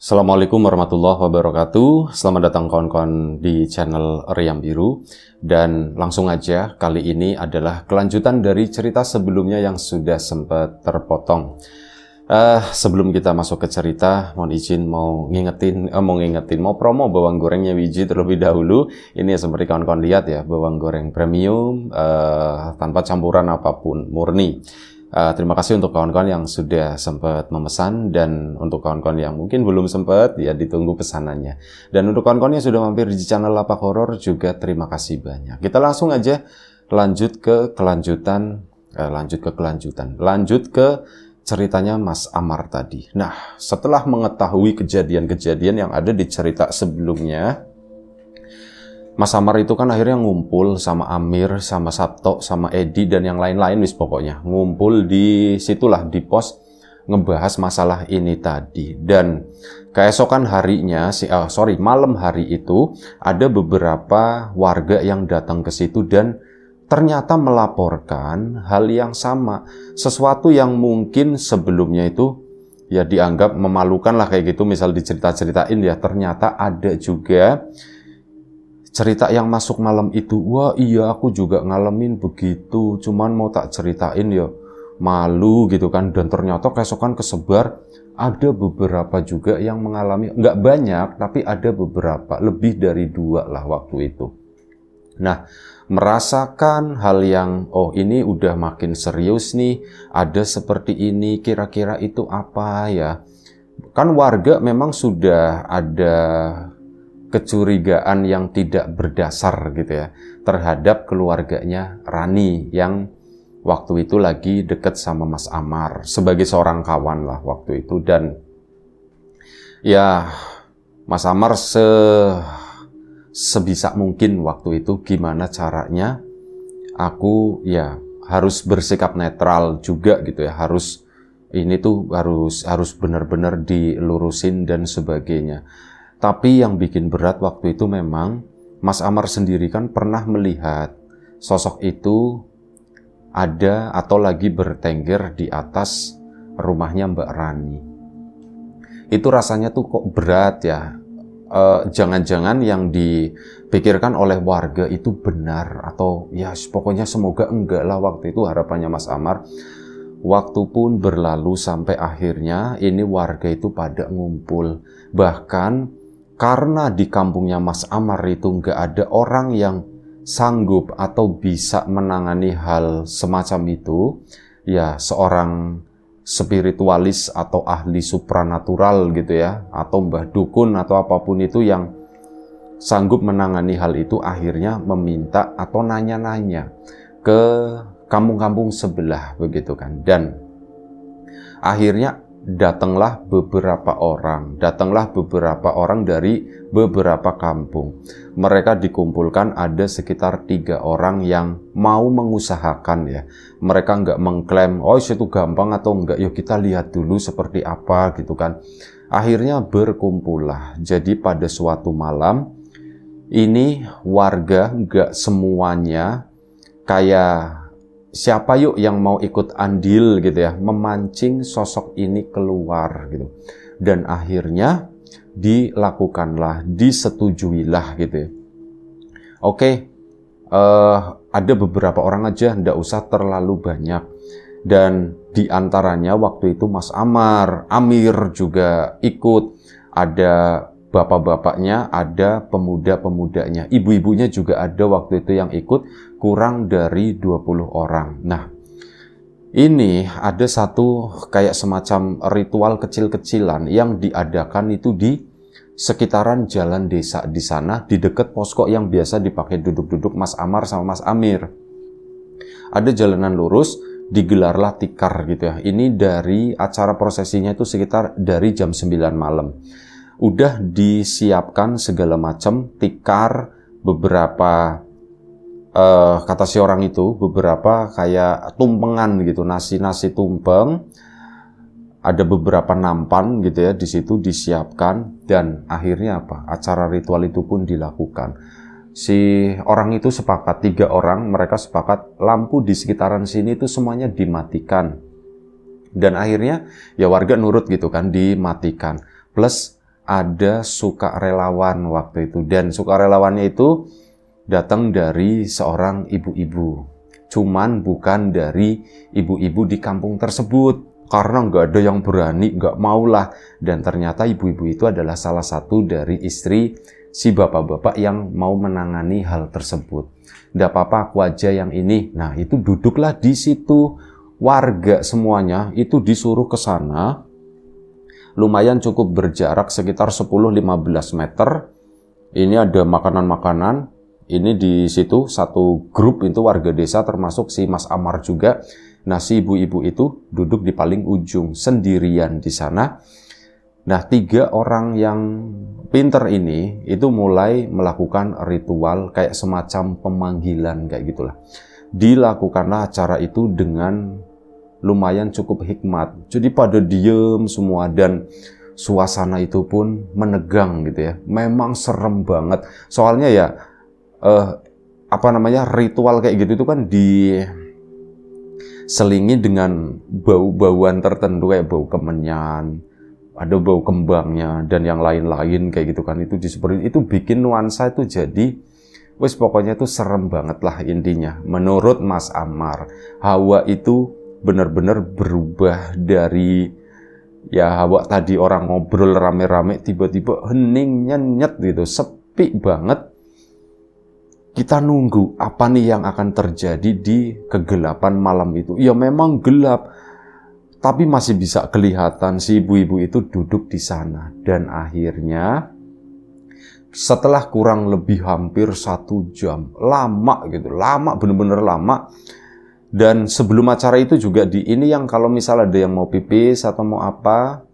Assalamualaikum warahmatullahi wabarakatuh. Selamat datang kawan-kawan di channel Riam Biru. Dan langsung aja, kali ini adalah kelanjutan dari cerita sebelumnya yang sudah sempat terpotong. Sebelum kita masuk ke cerita, mohon izin mau promo bawang gorengnya Wiji terlebih dahulu. Ini ya seperti kawan-kawan lihat ya, bawang goreng premium tanpa campuran apapun, murni. Terima kasih untuk kawan-kawan yang sudah sempat memesan, dan untuk kawan-kawan yang mungkin belum sempat, ya ditunggu pesanannya. Dan untuk kawan-kawan yang sudah mampir di channel Lapak Horor juga terima kasih banyak. Kita langsung aja lanjut ke ceritanya Mas Amar tadi. Nah, setelah mengetahui kejadian-kejadian yang ada di cerita sebelumnya, Mas Amar itu kan akhirnya ngumpul sama Amir, sama Sabto, sama Edi, dan yang lain-lain wis pokoknya. Ngumpul di situlah, di pos, ngebahas masalah ini tadi. Dan keesokan harinya, malam hari itu, ada beberapa warga yang datang ke situ dan ternyata melaporkan hal yang sama. Sesuatu yang mungkin sebelumnya itu ya dianggap memalukan lah kayak gitu, misal dicerita-ceritain ya, ternyata ada juga cerita yang masuk malam itu. Wah iya, aku juga ngalamin begitu, cuman mau tak ceritain ya malu gitu kan. Dan ternyata keesokan kesebar ada beberapa juga yang mengalami, nggak banyak tapi ada beberapa, lebih dari 2 lah waktu itu. Nah, merasakan hal yang ini udah makin serius nih, ada seperti ini, kira-kira itu apa ya. Kan warga memang sudah ada kecurigaan yang tidak berdasar gitu ya terhadap keluarganya Rani yang waktu itu lagi deket sama Mas Amar sebagai seorang kawan lah waktu itu. Dan ya Mas Amar sebisa mungkin waktu itu gimana caranya aku ya harus bersikap netral juga gitu ya, harus benar-benar dilurusin dan sebagainya. Tapi yang bikin berat waktu itu memang Mas Amar sendiri kan pernah melihat sosok itu ada atau lagi bertengger di atas rumahnya Mbak Rani. Itu rasanya tuh kok berat ya. Jangan-jangan yang dipikirkan oleh warga itu benar, atau ya pokoknya semoga enggak lah waktu itu harapannya Mas Amar. Waktu pun berlalu sampai akhirnya ini warga itu pada ngumpul. Bahkan karena di kampungnya Mas Amar itu nggak ada orang yang sanggup atau bisa menangani hal semacam itu, ya seorang spiritualis atau ahli supranatural gitu ya, atau mbah dukun atau apapun itu yang sanggup menangani hal itu, akhirnya meminta atau nanya-nanya ke kampung-kampung sebelah begitu kan. Dan akhirnya datanglah beberapa orang dari beberapa kampung. Mereka dikumpulkan, ada sekitar 3 orang yang mau mengusahakan ya. Mereka nggak mengklaim, oh itu gampang atau enggak, yuk kita lihat dulu seperti apa gitu kan. Akhirnya berkumpullah. Jadi pada suatu malam, ini warga nggak semuanya kayak siapa yuk yang mau ikut andil gitu ya, memancing sosok ini keluar gitu. Dan akhirnya dilakukanlah, disetujuilah gitu ya. Oke, ada beberapa orang aja, ndak usah terlalu banyak. Dan diantaranya waktu itu Mas Amar, Amir juga ikut. Ada bapak-bapaknya, ada pemuda-pemudanya, ibu-ibunya juga ada waktu itu yang ikut, kurang dari 20 orang. Nah, ini ada satu kayak semacam ritual kecil-kecilan yang diadakan itu di sekitaran jalan desa di sana, di dekat posko yang biasa dipakai duduk-duduk Mas Amar sama Mas Amir. Ada jalanan lurus, digelarlah tikar gitu ya. Ini dari acara prosesinya itu sekitar dari jam 9 malam. Udah disiapkan segala macam, tikar, beberapa kata si orang itu, beberapa kayak tumpengan gitu, nasi tumpeng, ada beberapa nampan gitu ya, di situ disiapkan. Dan akhirnya apa? Acara ritual itu pun dilakukan. Si orang itu sepakat, 3 orang, mereka sepakat lampu di sekitaran sini itu semuanya dimatikan. Dan akhirnya ya warga nurut gitu kan, dimatikan. Plus ada sukarelawan waktu itu. Dan sukarelawannya itu datang dari seorang ibu-ibu. Cuman bukan dari ibu-ibu di kampung tersebut. Karena nggak ada yang berani, nggak maulah. Dan ternyata ibu-ibu itu adalah salah satu dari istri si bapak-bapak yang mau menangani hal tersebut. Nggak apa-apa, aku aja yang ini. Nah, itu duduklah di situ. Warga semuanya itu disuruh ke sana. Lumayan cukup berjarak sekitar 10-15 meter. Ini ada makanan-makanan. Ini di situ satu grup itu warga desa termasuk si Mas Amar juga. Nah, si ibu-ibu itu duduk di paling ujung sendirian di sana. Nah, 3 orang yang pinter ini itu mulai melakukan ritual kayak semacam pemanggilan kayak gitulah. Dilakukanlah acara itu dengan lumayan cukup hikmat. Jadi pada diem semua dan suasana itu pun menegang gitu ya. Memang serem banget. Soalnya ya ritual kayak gitu itu kan diselingi dengan bau-bauan tertentu kayak bau kemenyan, ada bau kembangnya dan yang lain-lain kayak gitu kan. Itu itu bikin nuansa itu jadi pokoknya itu serem banget lah intinya. Menurut Mas Amar, Hawa itu benar-benar berubah dari ya Hawa tadi orang ngobrol rame-rame tiba-tiba hening nyenyet gitu, sepi banget. Kita nunggu apa nih yang akan terjadi di kegelapan malam itu. Ya memang gelap, tapi masih bisa kelihatan si ibu-ibu itu duduk di sana. Dan akhirnya setelah kurang lebih hampir 1 jam, lama gitu, lama bener-bener lama. Dan sebelum acara itu juga ini yang kalau misalnya ada yang mau pipis atau mau apa,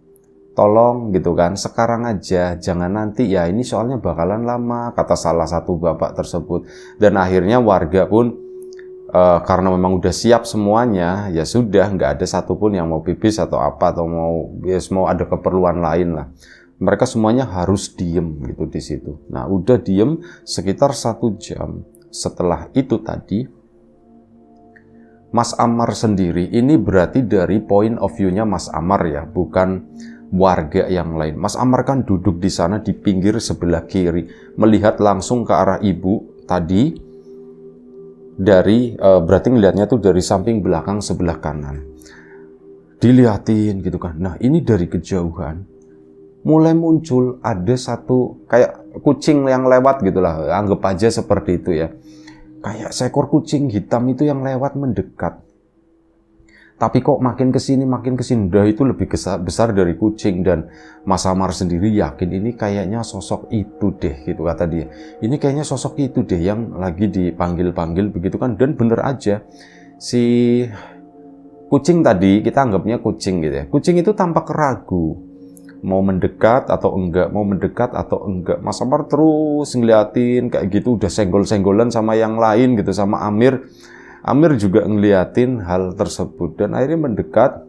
tolong gitu kan, sekarang aja, jangan nanti ya, ini soalnya bakalan lama, kata salah satu bapak tersebut. Dan akhirnya warga pun karena memang udah siap semuanya, ya sudah, nggak ada satupun yang mau pipis atau apa, atau mau ada keperluan lain lah. Mereka semuanya harus diem gitu di situ. Nah, udah diem sekitar 1 jam. Setelah itu tadi, Mas Amar sendiri, ini berarti dari point of view-nya Mas Amar ya, bukan warga yang lain. Mas Amar kan duduk di sana di pinggir sebelah kiri, melihat langsung ke arah ibu tadi, berarti ngelihatnya tuh dari samping belakang sebelah kanan. Dilihatin gitu kan. Nah, ini dari kejauhan mulai muncul ada satu kayak kucing yang lewat gitulah, anggap aja seperti itu ya. Kayak seekor kucing hitam itu yang lewat mendekat. Tapi kok makin kesini, udah itu lebih besar dari kucing. Dan Mas Amar sendiri yakin ini kayaknya sosok itu deh, gitu kata dia. Ini kayaknya sosok itu deh yang lagi dipanggil-panggil begitu kan. Dan bener aja, si kucing tadi, kita anggapnya kucing gitu ya. Kucing itu tampak ragu, mau mendekat atau enggak. Mas Amar terus ngeliatin kayak gitu, udah senggol-senggolan sama yang lain gitu, sama Amir. Amir juga ngeliatin hal tersebut dan akhirnya mendekat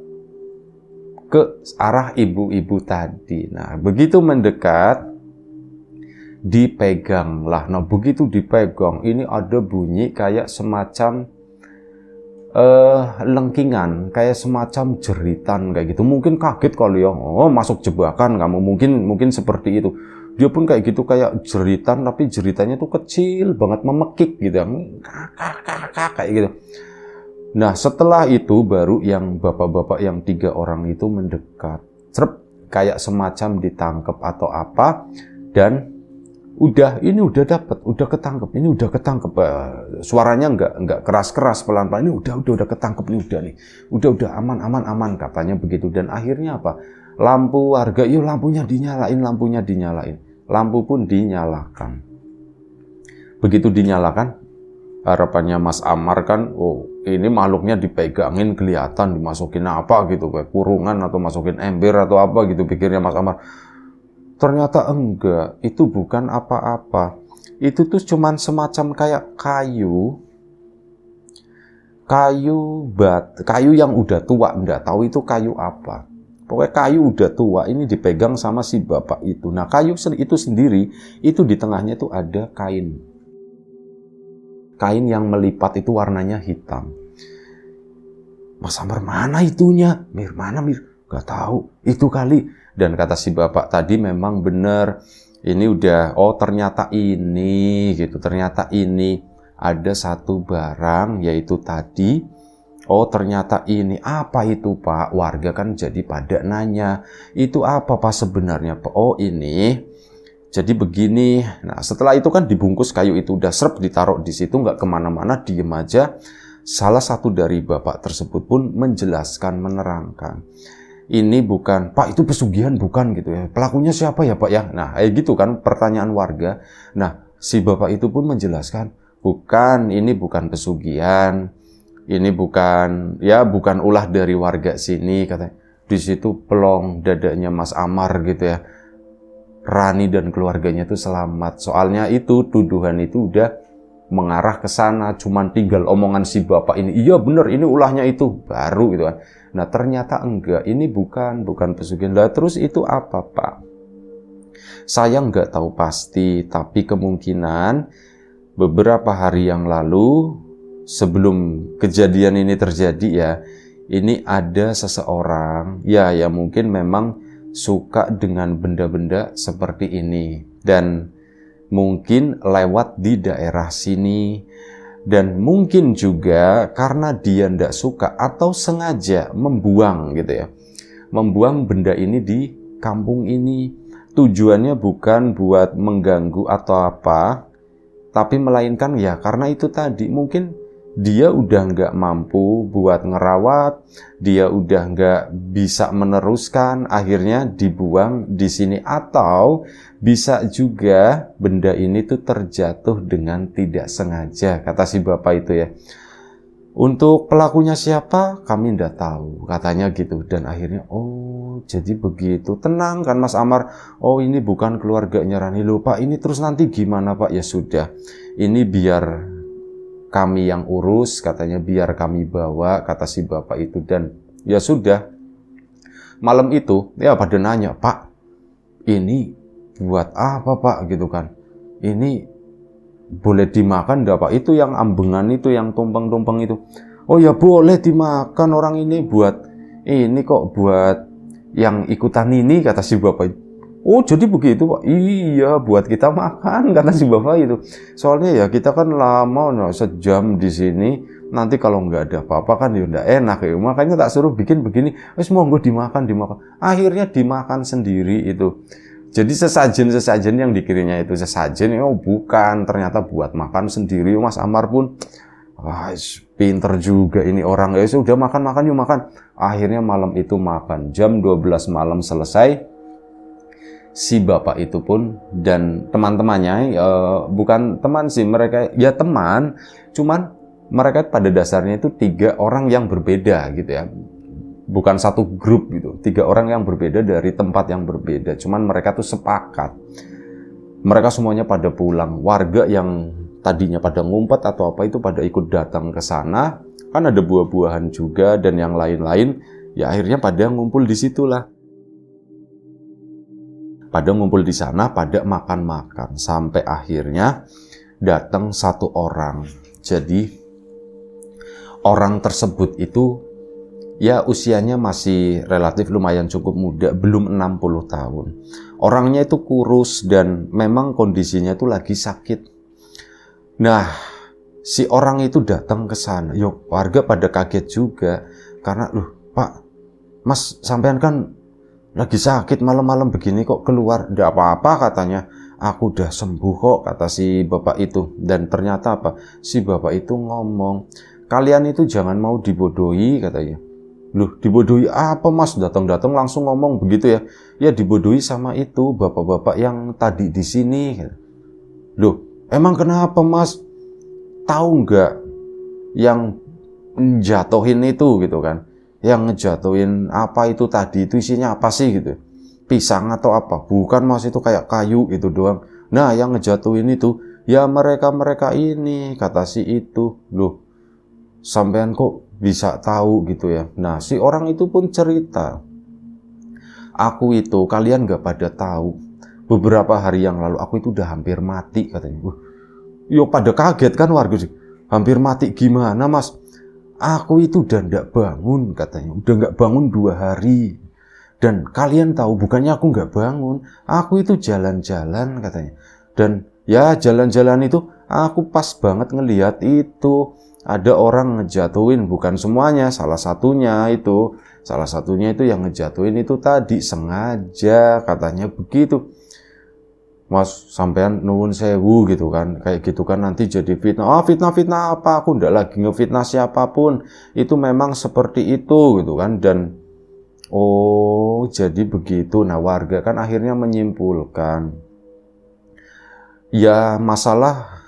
ke arah ibu-ibu tadi. Nah, begitu mendekat, dipegang lah. Nah, begitu dipegang, ini ada bunyi kayak semacam lengkingan, kayak semacam jeritan kayak gitu. Mungkin kaget kali ya, oh masuk jebakan kamu, mungkin seperti itu. Dia pun kayak gitu, kayak jeritan, tapi jeritannya tuh kecil banget, memekik gitu, kayak gitu. Nah, setelah itu baru yang bapak-bapak yang 3 orang itu mendekat, kayak semacam ditangkap atau apa, dan ini udah ketangkep. Suaranya nggak keras-keras, pelan-pelan. Ini udah ketangkep nih, udah aman katanya begitu. Dan akhirnya apa? Lampu warga, yuk lampunya dinyalain. Lampu pun dinyalakan. Begitu dinyalakan, harapannya Mas Amar kan, oh ini makhluknya dipegangin, kelihatan dimasukin apa gitu, kayak kurungan atau masukin ember atau apa gitu, pikirnya Mas Amar. Ternyata enggak, itu bukan apa-apa. Itu tuh cuman semacam kayak kayu yang udah tua, enggak tahu itu kayu apa. Pokoknya kayu udah tua, ini dipegang sama si bapak itu. Nah, kayu itu sendiri, itu di tengahnya tuh ada kain. Kain yang melipat itu warnanya hitam. Mas Amar, mana itunya? Mir, mana Mir? Gak tahu, itu kali. Dan kata si bapak tadi memang benar. Ini udah, oh ternyata ini gitu. Ternyata ini ada satu barang, yaitu tadi. Oh ternyata ini. Apa itu Pak? Warga kan jadi pada nanya. Itu apa Pak sebenarnya Pak? Oh ini. Jadi begini. Nah setelah itu kan dibungkus kayu itu udah serp, ditaruh di situ, nggak kemana-mana, diem aja. Salah satu dari bapak tersebut pun menjelaskan, menerangkan. Ini bukan, Pak itu pesugihan bukan gitu ya. Pelakunya siapa ya Pak ya? Nah gitu kan pertanyaan warga. Nah si bapak itu pun menjelaskan, bukan, ini bukan pesugihan. Ini bukan, ya bukan ulah dari warga sini katanya. Di situ pelong dadanya Mas Amar gitu ya. Rani dan keluarganya itu selamat. Soalnya itu tuduhan itu udah mengarah ke sana, cuman tinggal omongan si bapak ini. Iya bener, ini ulahnya itu baru gitu kan. Nah ternyata enggak, ini bukan pesugihan. Lah terus itu apa Pak? Saya nggak tahu pasti, tapi kemungkinan beberapa hari yang lalu sebelum kejadian ini terjadi ya, ini ada seseorang ya yang mungkin memang suka dengan benda-benda seperti ini dan mungkin lewat di daerah sini, dan mungkin juga karena dia tidak suka atau sengaja membuang gitu ya, membuang benda ini di kampung ini. Tujuannya bukan buat mengganggu atau apa, tapi melainkan ya karena itu tadi mungkin dia udah nggak mampu buat ngerawat, dia udah nggak bisa meneruskan, akhirnya dibuang di sini. Atau bisa juga benda ini tuh terjatuh dengan tidak sengaja, kata si bapak itu ya. Untuk pelakunya siapa kami nggak tahu, katanya gitu. Dan akhirnya oh jadi begitu. Tenang kan Mas Amar, oh ini bukan keluarganya Rani. Loh Pak, ini terus nanti gimana Pak? Ya sudah, ini biar kami yang urus, katanya, biar kami bawa, kata si bapak itu. Dan ya sudah, malam itu ya pada nanya, Pak ini buat apa Pak gitu kan, ini boleh dimakan enggak Pak? Itu yang ambengan itu, yang tumpeng-tumpeng itu. Oh ya boleh dimakan, orang ini buat ini kok, buat yang ikutan ini, kata si bapak itu. Oh jadi begitu Pak? Iya buat kita makan, kata si bapak itu. Soalnya ya kita kan lama, no, sejam di sini. Nanti kalau nggak ada apa-apa kan ya udah enak ya. Makanya tak suruh bikin begini. Wes monggo dimakan. Akhirnya dimakan sendiri itu. Jadi sesajen yang dikirimnya itu sesajen, oh bukan, ternyata buat makan sendiri. Mas Amar pun, wah pinter juga ini orang. Ya sudah makan yuk makan. Akhirnya malam itu makan, jam 12 malam selesai. Si bapak itu pun dan teman-temannya, bukan teman sih mereka, ya teman, cuman mereka pada dasarnya itu 3 orang yang berbeda gitu ya. Bukan satu grup gitu, 3 orang yang berbeda dari tempat yang berbeda. Cuman mereka tuh sepakat. Mereka semuanya pada pulang. Warga yang tadinya pada ngumpet atau apa itu pada ikut datang ke sana. Kan ada buah-buahan juga dan yang lain-lain. Ya akhirnya pada ngumpul di situlah. Pada ngumpul di sana, pada makan-makan. Sampai akhirnya datang 1 orang. Jadi orang tersebut itu ya usianya masih relatif lumayan cukup muda, belum 60 tahun. Orangnya itu kurus dan memang kondisinya itu lagi sakit. Nah, si orang itu datang ke sana. Yuk, warga pada kaget juga karena, loh, Pak, Mas sampean kan lagi sakit malam-malam begini kok keluar? Nggak apa-apa katanya. Aku udah sembuh kok, kata si bapak itu. Dan ternyata apa? Si bapak itu ngomong, kalian itu jangan mau dibodohi, katanya. Loh, dibodohi apa Mas? Datang-datang langsung ngomong begitu ya? Ya dibodohi sama itu bapak-bapak yang tadi di sini. Loh, emang kenapa Mas? Tahu nggak yang jatuhin itu gitu kan? Yang ngejatuhin apa itu tadi, itu isinya apa sih gitu? Pisang atau apa? Bukan Mas, itu kayak kayu itu doang. Nah, yang ngejatuhin itu ya mereka-mereka ini, kata si itu. Loh, sampean kok bisa tahu gitu ya? Nah, si orang itu pun cerita, aku itu, kalian gak pada tahu, beberapa hari yang lalu aku itu udah hampir mati, katanya. Yo pada kaget kan warga sih. Hampir mati gimana Mas? Aku itu udah gak bangun, katanya. Udah gak bangun 2 hari. Dan kalian tahu, bukannya aku nggak bangun, aku itu jalan-jalan katanya. Dan ya jalan-jalan itu aku pas banget ngelihat itu ada orang ngejatuhin, bukan semuanya, salah satunya itu yang ngejatuhin itu tadi sengaja katanya begitu. Mas sampean nuwun sewu gitu kan, kayak gitu kan nanti jadi fitnah. Fitnah apa, aku ndak lagi ngefitnah siapapun, itu memang seperti itu gitu kan. Dan jadi begitu. Nah, warga kan akhirnya menyimpulkan ya masalah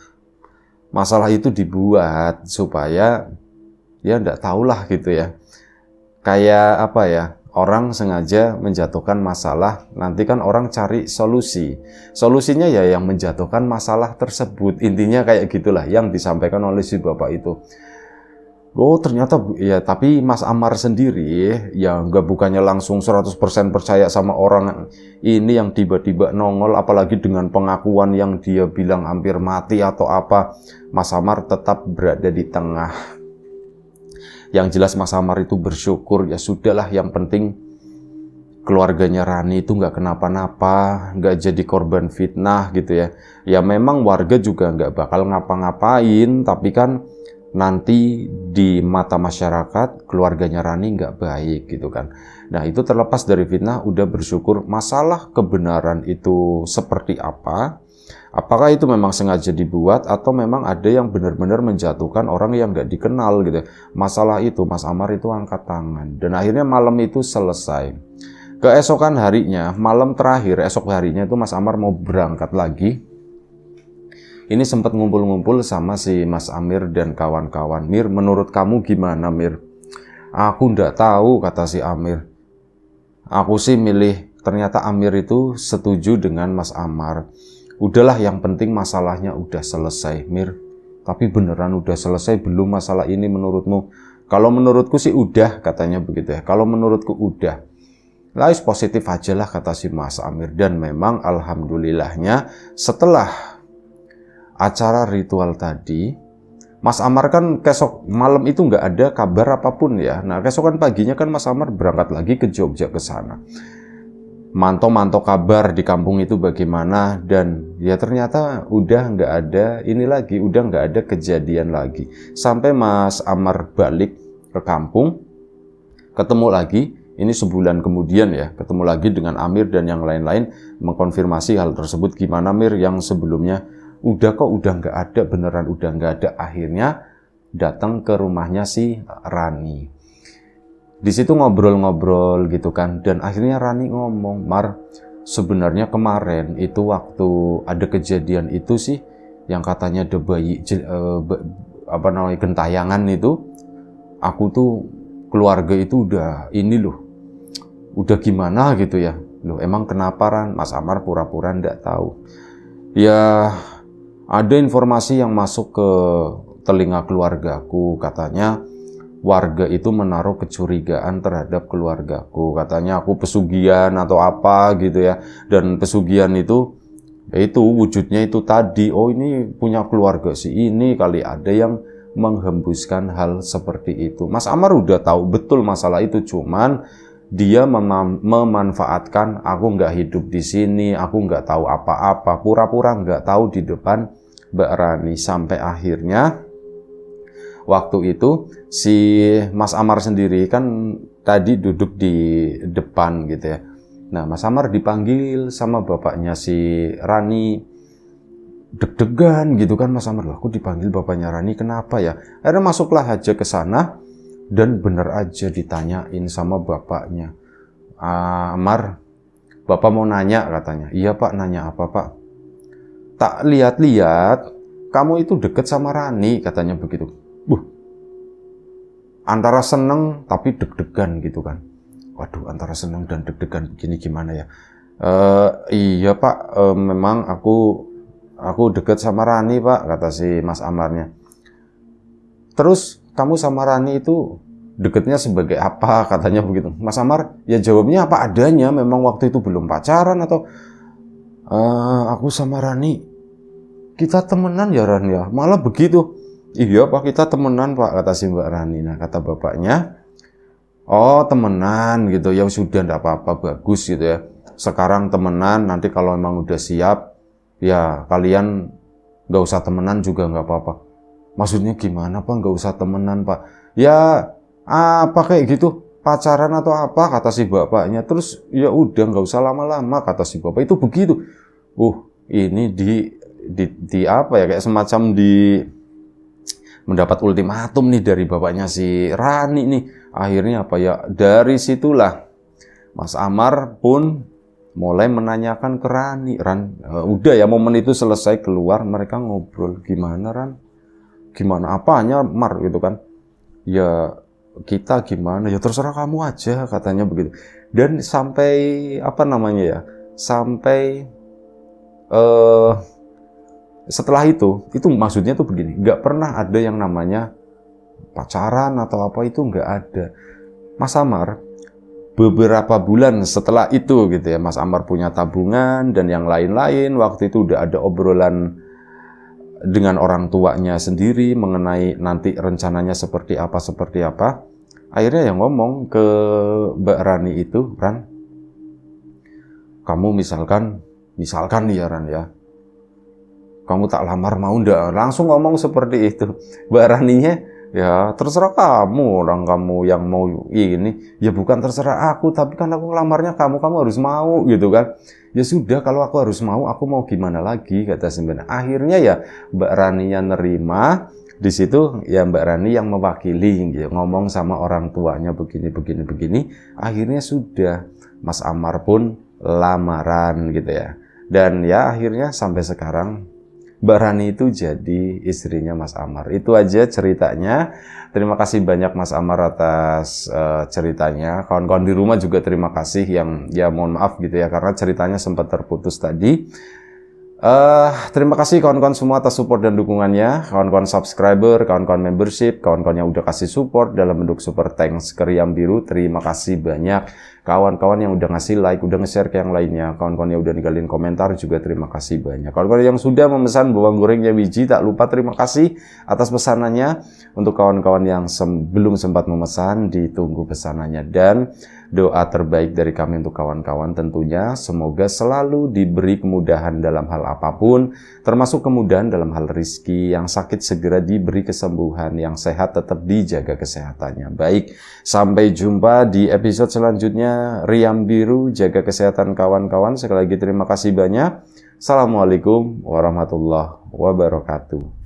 itu dibuat supaya ya ndak tahulah gitu ya, kayak apa ya, orang sengaja menjatuhkan masalah, nanti kan orang cari solusinya ya yang menjatuhkan masalah tersebut. Intinya kayak gitulah yang disampaikan oleh si bapak itu. Ternyata ya, tapi Mas Amar sendiri ya bukannya langsung 100% percaya sama orang ini yang tiba-tiba nongol, apalagi dengan pengakuan yang dia bilang hampir mati atau apa. Mas Amar tetap berada di tengah. Yang jelas Mas Amar itu bersyukur, ya sudahlah, yang penting keluarganya Rani itu nggak kenapa-napa, nggak jadi korban fitnah gitu ya. Ya memang warga juga nggak bakal ngapa-ngapain, tapi kan nanti di mata masyarakat keluarganya Rani nggak baik gitu kan. Nah itu terlepas dari fitnah, udah bersyukur. Masalah kebenaran itu seperti apa, apakah itu memang sengaja dibuat atau memang ada yang benar-benar menjatuhkan orang yang nggak dikenal gitu. Masalah itu Mas Amar itu angkat tangan, dan akhirnya malam itu selesai. Keesokan harinya, malam terakhir, esok harinya itu Mas Amar mau berangkat lagi. Ini sempat ngumpul-ngumpul sama si Mas Amir dan kawan-kawan. Mir, menurut kamu gimana, Mir? Aku ndak tahu, kata si Amir. Aku sih milih, ternyata Amir itu setuju dengan Mas Amar. Udahlah, yang penting masalahnya udah selesai, Mir. Tapi beneran udah selesai belum masalah ini menurutmu? Kalau menurutku sih udah, katanya begitu ya. Kalau menurutku udah. Lah, positif aja lah, kata si Mas Amir. Dan memang alhamdulillahnya setelah acara ritual tadi, Mas Amar kan kesok malam itu nggak ada kabar apapun ya. Nah, keesokan paginya kan Mas Amar berangkat lagi ke Jogja ke sana. Mantau-mantau kabar di kampung itu bagaimana, dan ya ternyata udah nggak ada ini lagi, udah nggak ada kejadian lagi. Sampai Mas Amar balik ke kampung, ketemu lagi, ini sebulan kemudian ya, ketemu lagi dengan Amir dan yang lain-lain, mengkonfirmasi hal tersebut. Gimana, Mir, yang sebelumnya? Udah kok, udah nggak ada, beneran udah nggak ada. Akhirnya datang ke rumahnya si Rani. Di situ ngobrol-ngobrol gitu kan, dan akhirnya Rani ngomong, Mar, sebenarnya kemarin itu waktu ada kejadian itu sih, yang katanya ada bayi gentayangan itu, aku tuh keluarga itu udah ini loh, udah gimana gitu ya. Loh, emang kenapa, Ran? Mas Amar pura-pura nggak tahu. Ya, ada informasi yang masuk ke telinga keluargaku, katanya warga itu menaruh kecurigaan terhadap keluargaku. Katanya aku pesugihan atau apa gitu ya. Dan pesugihan itu, yaitu wujudnya itu tadi, ini punya keluarga si ini kali, ada yang menghembuskan hal seperti itu. Mas Amar udah tahu betul masalah itu, cuman dia memanfaatkan aku nggak hidup di sini, aku nggak tahu apa-apa, pura-pura nggak tahu di depan Mbak Rani. Sampai akhirnya waktu itu si Mas Amar sendiri kan tadi duduk di depan gitu ya. Nah, Mas Amar dipanggil sama bapaknya si Rani. Deg-degan gitu kan Mas Amar, aku dipanggil bapaknya Rani, kenapa ya? Akhirnya masuklah aja ke sana, dan bener aja ditanyain sama bapaknya. Amar, Bapak mau nanya, katanya. Iya Pak, nanya apa Pak? Tak lihat-lihat, kamu itu deket sama Rani, katanya begitu. Antara seneng tapi deg-degan gitu kan. Waduh, antara seneng dan deg-degan begini gimana ya? Iya Pak, memang aku deket sama Rani Pak, kata si Mas Amarnya. Terus kamu sama Rani itu deketnya sebagai apa, katanya begitu. Mas Amar ya jawabnya apa adanya, memang waktu itu belum pacaran atau aku sama Rani kita temenan ya Ran ya, malah begitu. Iya Pak, kita temenan Pak, kata si Mbak Rani. Nah, kata bapaknya, Oh temenan gitu, ya sudah ndak apa-apa, bagus gitu ya. Sekarang temenan, nanti kalau emang udah siap, ya kalian nggak usah temenan juga nggak apa-apa. Maksudnya gimana Pak, nggak usah temenan Pak? Ya apa kayak gitu, pacaran atau apa kata si bapaknya. Terus ya udah nggak usah lama-lama kata si bapak itu begitu. Ini di apa ya, kayak semacam mendapat ultimatum nih dari bapaknya si Rani nih. Akhirnya apa ya, dari situlah Mas Amar pun mulai menanyakan ke Rani. Udah ya, momen itu selesai, keluar mereka ngobrol. Gimana Ran? Gimana apanya Mar gitu kan? Ya kita gimana? Ya terserah kamu aja katanya begitu. Dan sampai apa namanya ya? Sampai setelah itu maksudnya tuh begini, nggak pernah ada yang namanya pacaran atau apa, itu nggak ada. Mas Amar beberapa bulan setelah itu gitu ya, Mas Amar punya tabungan dan yang lain-lain, waktu itu udah ada obrolan dengan orang tuanya sendiri mengenai nanti rencananya seperti apa. Akhirnya yang ngomong ke Mbak Rani itu, Ran, kamu misalkan nih ya Ran ya, kamu tak lamar mau ndak? Langsung ngomong seperti itu. Mbak Raninya, ya terserah kamu, orang kamu yang mau ini. Ya bukan terserah aku, tapi kan aku ngelamarnya kamu harus mau gitu kan. Ya sudah, kalau aku harus mau, aku mau gimana lagi, kata Semben. Akhirnya ya Mbak Raninya nerima. Di situ ya Mbak Rani yang mewakili, ya, ngomong sama orang tuanya begini. Akhirnya sudah, Mas Amar pun lamaran gitu ya. Dan ya akhirnya sampai sekarang Mbak Rani itu jadi istrinya Mas Amar. Itu aja ceritanya. Terima kasih banyak Mas Amar atas ceritanya. Kawan-kawan di rumah juga terima kasih yang ya mohon maaf gitu ya karena ceritanya sempat terputus tadi. Terima kasih kawan-kawan semua atas support dan dukungannya. Kawan-kawan subscriber, kawan-kawan membership, kawan-kawan yang udah kasih support dalam bentuk super thanks ke Riam Biru. Terima kasih banyak. Kawan-kawan yang udah ngasih like, udah nge-share ke yang lainnya. Kawan-kawan yang udah ninggalin komentar juga terima kasih banyak. Kawan-kawan yang sudah memesan bawang gorengnya Wiji, tak lupa terima kasih atas pesanannya. Untuk kawan-kawan yang belum sempat memesan, ditunggu pesanannya. Dan doa terbaik dari kami untuk kawan-kawan tentunya semoga selalu diberi kemudahan dalam hal apapun, termasuk kemudahan dalam hal rizki, yang sakit segera diberi kesembuhan, yang sehat tetap dijaga kesehatannya. Baik, sampai jumpa di episode selanjutnya. Riam Biru, jaga kesehatan kawan-kawan. Sekali lagi terima kasih banyak. Assalamualaikum warahmatullahi wabarakatuh.